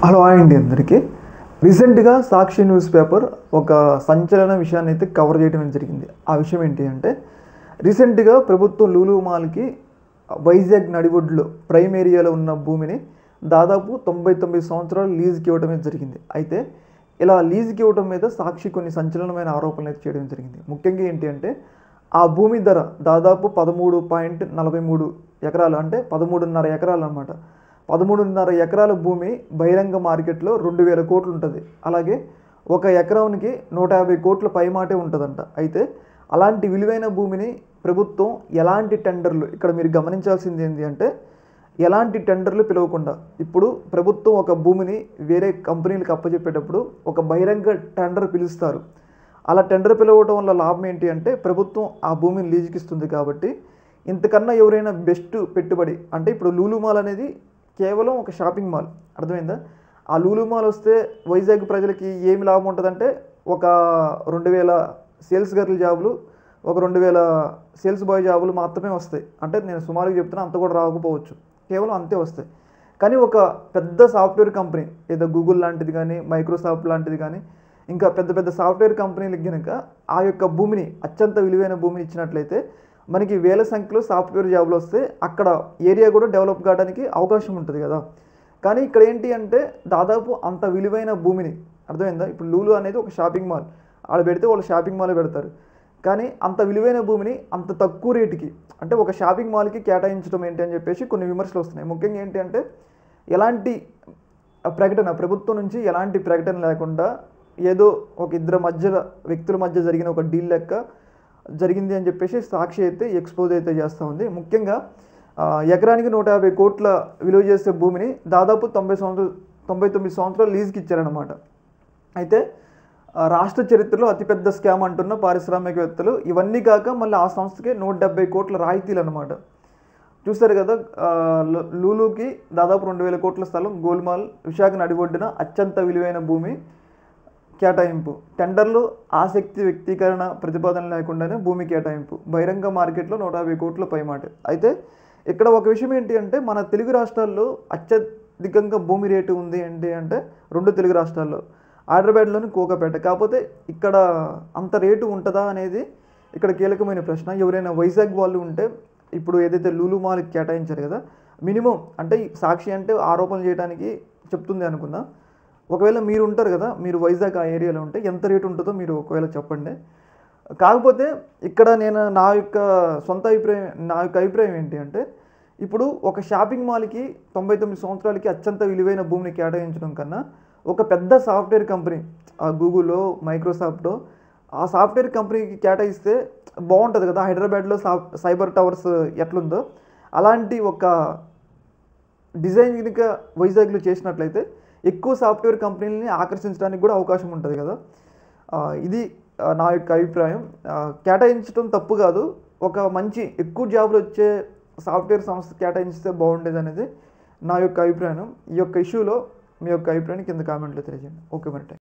Hello అండి అందరికీ. రీసెంట్గా సాక్షి న్యూస్ పేపర్ ఒక సంచలన విషయాన్ని అయితే కవర్ చేయడం జరిగింది. ఆ విషయం ఏంటి అంటే, రీసెంట్గా ప్రభుత్వం లూలు మాల్కి వైజాగ్ నడిబొడ్డులో ప్రైమ్ ఏరియాలో ఉన్న భూమిని దాదాపు 99 సంవత్సరాలు లీజుకి ఇవ్వడమే జరిగింది. అయితే ఇలా లీజుకి ఇవ్వడం మీద సాక్షి కొన్ని సంచలనమైన ఆరోపణలు అయితే చేయడం జరిగింది. ముఖ్యంగా ఏంటి అంటే, ఆ భూమి ధర దాదాపు 13.43 ఎకరాలు, అంటే 13.5 ఎకరాలు అనమాట. 13.5 ఎకరాల భూమి బహిరంగ మార్కెట్లో 2,000 కోట్లు ఉంటుంది. అలాగే ఒక ఎకరానికి 150 కోట్ల పైమాటే ఉంటుందంట. అయితే అలాంటి విలువైన భూమిని ప్రభుత్వం ఎలాంటి టెండర్లు, ఇక్కడ మీరు గమనించాల్సింది ఏంటి అంటే, ఎలాంటి టెండర్లు పిలవకుండా ఇప్పుడు ప్రభుత్వం ఒక భూమిని వేరే కంపెనీలకు అప్పచెప్పేటప్పుడు ఒక బహిరంగ టెండర్ పిలుస్తారు. అలా టెండర్ పిలవడం వల్ల లాభం ఏంటి అంటే, ప్రభుత్వం ఆ భూమిని లీజుకి ఇస్తుంది కాబట్టి ఇంతకన్నా ఎవరైనా బెస్ట్ పెట్టుబడి, అంటే ఇప్పుడు లూలు మాల్ అనేది కేవలం ఒక షాపింగ్ మాల్, అర్థమైందా? ఆ లూలు మాల్ వస్తే వైజాగ్ ప్రజలకి ఏమి లాభం ఉంటుందంటే, ఒక 2,000 సేల్స్ గర్ల్ జాబులు, ఒక 2,000 సేల్స్ బాయ్ జాబులు మాత్రమే వస్తాయి. అంటే నేను సుమారుగా చెప్తున్నా, అంత కూడా రాకపోవచ్చు, కేవలం అంతే వస్తాయి. కానీ ఒక పెద్ద సాఫ్ట్వేర్ కంపెనీ, ఏదో గూగుల్ లాంటిది కానీ, మైక్రోసాఫ్ట్ లాంటిది కానీ, ఇంకా పెద్ద పెద్ద సాఫ్ట్వేర్ కంపెనీలకు కనుక ఆ యొక్క భూమిని, అత్యంత విలువైన భూమిని ఇచ్చినట్లయితే మనకి వేల సంఖ్యలో సాఫ్ట్వేర్ జాబులు వస్తే అక్కడ ఏరియా కూడా డెవలప్ కావడానికి అవకాశం ఉంటుంది కదా. కానీ ఇక్కడ ఏంటి అంటే, దాదాపు అంత విలువైన భూమిని, అర్థమైందా? ఇప్పుడు లూలు అనేది ఒక షాపింగ్ మాల్, ఆడ పెడితే వాళ్ళు షాపింగ్ మాల్ పెడతారు. కానీ అంత విలువైన భూమిని అంత తక్కువ రేటుకి, అంటే ఒక షాపింగ్ మాల్కి కేటాయించడం ఏంటి అని చెప్పేసి కొన్ని విమర్శలు వస్తున్నాయి. ముఖ్యంగా ఏంటి అంటే, ఎలాంటి ప్రకటన, ప్రభుత్వం నుంచి ఎలాంటి ప్రకటన లేకుండా ఏదో ఒక ఇద్దరు వ్యక్తుల మధ్య జరిగిన ఒక డీల్ లెక్క జరిగింది అని చెప్పేసి సాక్షి అయితే ఎక్స్పోజ్ అయితే చేస్తూ ఉంది. ముఖ్యంగా ఎకరానికి 150 కోట్ల విలువ చేసే భూమిని దాదాపు 99 సంవత్సరాలు లీజుకి ఇచ్చారనమాట. అయితే రాష్ట్ర చరిత్రలో అతిపెద్ద స్కామ్ అంటున్న పారిశ్రామికవేత్తలు, ఇవన్నీ కాక మళ్ళీ ఆ సంస్థకి 170 కోట్ల రాయితీలు అనమాట. చూస్తారు కదా, లూలుకి దాదాపు 2,000 కోట్ల స్థలం, గోల్మాల్ విశాఖ నడిబొడ్డున అత్యంత విలువైన భూమి కేటాయింపు, టెండర్లు ఆసక్తి వ్యక్తీకరణ ప్రతిపాదన లేకుండానే భూమి కేటాయింపు, బహిరంగ మార్కెట్లో 150 కోట్ల పైమాట. అయితే ఇక్కడ ఒక విషయం ఏంటి అంటే, మన తెలుగు రాష్ట్రాల్లో అత్యధికంగా భూమి రేటు ఉంది ఏంటి అంటే 2 తెలుగు రాష్ట్రాల్లో, హైదరాబాద్లోని కోకాపేట. కాకపోతే ఇక్కడ అంత రేటు ఉంటుందా అనేది ఇక్కడ కీలకమైన ప్రశ్న. ఎవరైనా వైజాగ్ వాళ్ళు ఉంటే, ఇప్పుడు ఏదైతే లూలు మాల్కి కేటాయించారు కదా, మినిమం అంటే సాక్షి అంటే ఆరోపణలు చేయడానికి చెప్తుంది అనుకుందాం. ఒకవేళ మీరు ఉంటారు కదా, మీరు వైజాగ్ ఆ ఏరియాలో ఉంటే ఎంత రేటు ఉంటుందో మీరు ఒకవేళ చెప్పండి. కాకపోతే ఇక్కడ నా యొక్క అభిప్రాయం ఏంటి అంటే, ఇప్పుడు ఒక షాపింగ్ మాల్కి 99 సంవత్సరాలకి అత్యంత విలువైన భూమిని కేటాయించడం కన్నా ఒక పెద్ద సాఫ్ట్వేర్ కంపెనీ, గూగుల్, మైక్రోసాఫ్ట్, ఆ సాఫ్ట్వేర్ కంపెనీకి కేటాయిస్తే బాగుంటుంది కదా. హైదరాబాద్లో సైబర్ టవర్స్ ఎట్లుందో అలాంటి ఒక డిజైన్ కనుక వైజాగ్లో చేసినట్లయితే ఎక్కువ సాఫ్ట్వేర్ కంపెనీలని ఆకర్షించడానికి కూడా అవకాశం ఉంటుంది కదా. ఇది నా యొక్క అభిప్రాయం. కేటాయించడం తప్పు కాదు, ఒక మంచి ఎక్కువ జాబులు వచ్చే సాఫ్ట్వేర్ సంస్థ కేటాయిస్తే బాగుండేది అనేది నా యొక్క అభిప్రాయం. ఈ యొక్క ఇష్యూలో మీ యొక్క అభిప్రాయాన్ని కింద కామెంట్లో తెలియజేయండి. ఓకే మరి.